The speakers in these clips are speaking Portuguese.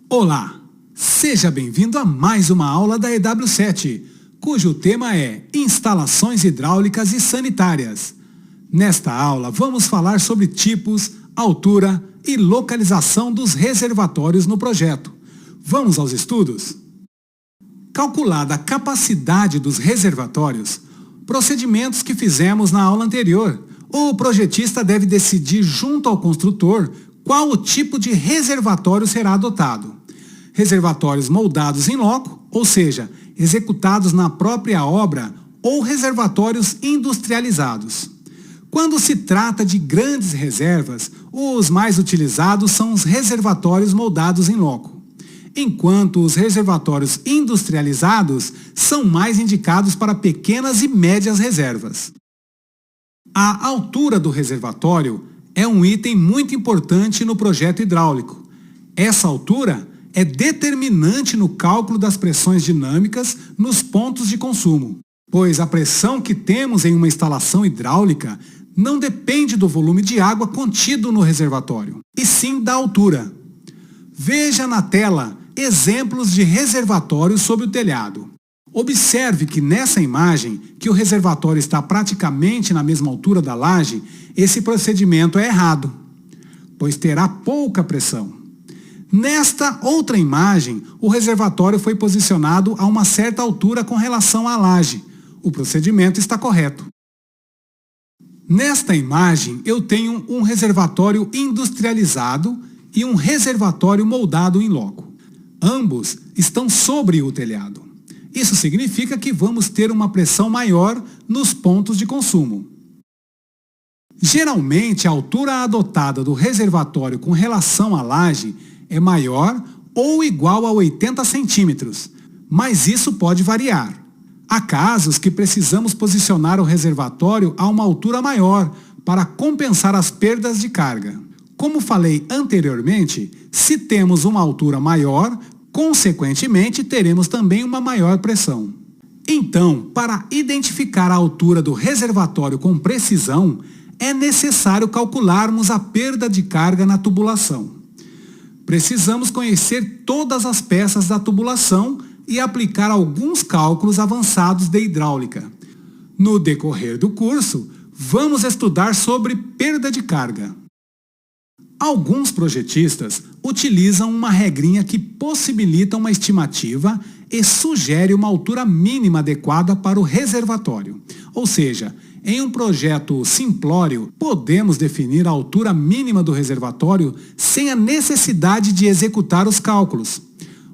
Olá! Seja bem-vindo a mais uma aula da EW7, cujo tema é Instalações Hidráulicas e Sanitárias. Nesta aula, vamos falar sobre tipos, altura e localização dos reservatórios no projeto. Vamos aos estudos? Calculada a capacidade dos reservatórios, procedimentos que fizemos na aula anterior, o projetista deve decidir junto ao construtor qual o tipo de reservatório será adotado. Reservatórios moldados em loco, ou seja, executados na própria obra, ou reservatórios industrializados. Quando se trata de grandes reservas, os mais utilizados são os reservatórios moldados em loco, enquanto os reservatórios industrializados são mais indicados para pequenas e médias reservas. A altura do reservatório é um item muito importante no projeto hidráulico. Essa altura é determinante no cálculo das pressões dinâmicas nos pontos de consumo, pois a pressão que temos em uma instalação hidráulica não depende do volume de água contido no reservatório, e sim da altura. Veja na tela exemplos de reservatórios sobre o telhado. Observe que nessa imagem, que o reservatório está praticamente na mesma altura da laje, esse procedimento é errado, pois terá pouca pressão. Nesta outra imagem, o reservatório foi posicionado a uma certa altura com relação à laje. O procedimento está correto. Nesta imagem, eu tenho um reservatório industrializado e um reservatório moldado em loco. Ambos estão sobre o telhado. Isso significa que vamos ter uma pressão maior nos pontos de consumo. Geralmente, a altura adotada do reservatório com relação à laje é maior ou igual a 80 centímetros, mas isso pode variar. Há casos que precisamos posicionar o reservatório a uma altura maior para compensar as perdas de carga. Como falei anteriormente, se temos uma altura maior, consequentemente teremos também uma maior pressão. Então, para identificar a altura do reservatório com precisão, é necessário calcularmos a perda de carga na tubulação. Precisamos conhecer todas as peças da tubulação e aplicar alguns cálculos avançados de hidráulica. No decorrer do curso, vamos estudar sobre perda de carga. Alguns projetistas utilizam uma regrinha que possibilita uma estimativa e sugere uma altura mínima adequada para o reservatório. Ou seja, em um projeto simplório, podemos definir a altura mínima do reservatório sem a necessidade de executar os cálculos.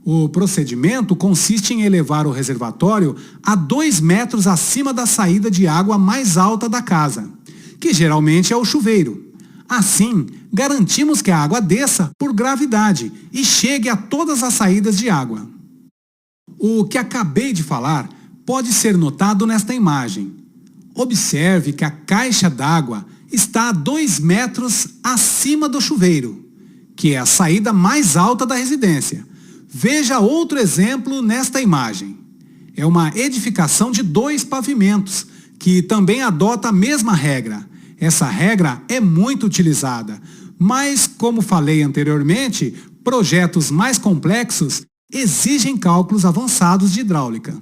O procedimento consiste em elevar o reservatório a 2 metros acima da saída de água mais alta da casa, que geralmente é o chuveiro. Assim, garantimos que a água desça por gravidade e chegue a todas as saídas de água. O que acabei de falar pode ser notado nesta imagem. Observe que a caixa d'água está a 2 metros acima do chuveiro, que é a saída mais alta da residência. Veja outro exemplo nesta imagem. É uma edificação de 2 pavimentos, que também adota a mesma regra. Essa regra é muito utilizada, mas, como falei anteriormente, projetos mais complexos exigem cálculos avançados de hidráulica.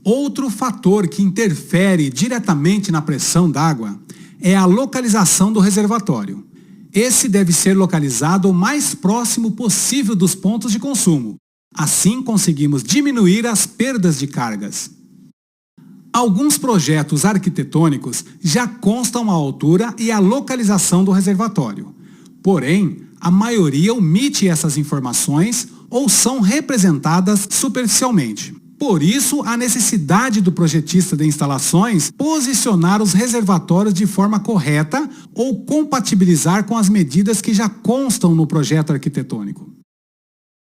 Outro fator que interfere diretamente na pressão d'água é a localização do reservatório. Esse deve ser localizado o mais próximo possível dos pontos de consumo. Assim conseguimos diminuir as perdas de cargas. Alguns projetos arquitetônicos já constam a altura e a localização do reservatório. Porém, a maioria omite essas informações ou são representadas superficialmente. Por isso, a necessidade do projetista de instalações posicionar os reservatórios de forma correta ou compatibilizar com as medidas que já constam no projeto arquitetônico.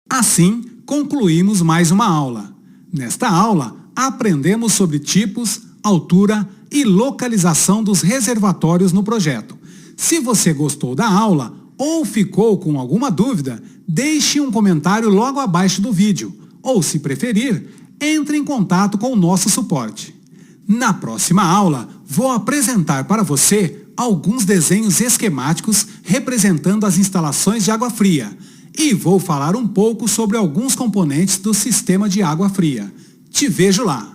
Assim, concluímos mais uma aula. Nesta aula, aprendemos sobre tipos, altura e localização dos reservatórios no projeto. Se você gostou da aula ou ficou com alguma dúvida, deixe um comentário logo abaixo do vídeo, ou, se preferir, entre em contato com o nosso suporte. Na próxima aula, vou apresentar para você alguns desenhos esquemáticos representando as instalações de água fria e vou falar um pouco sobre alguns componentes do sistema de água fria. Te vejo lá!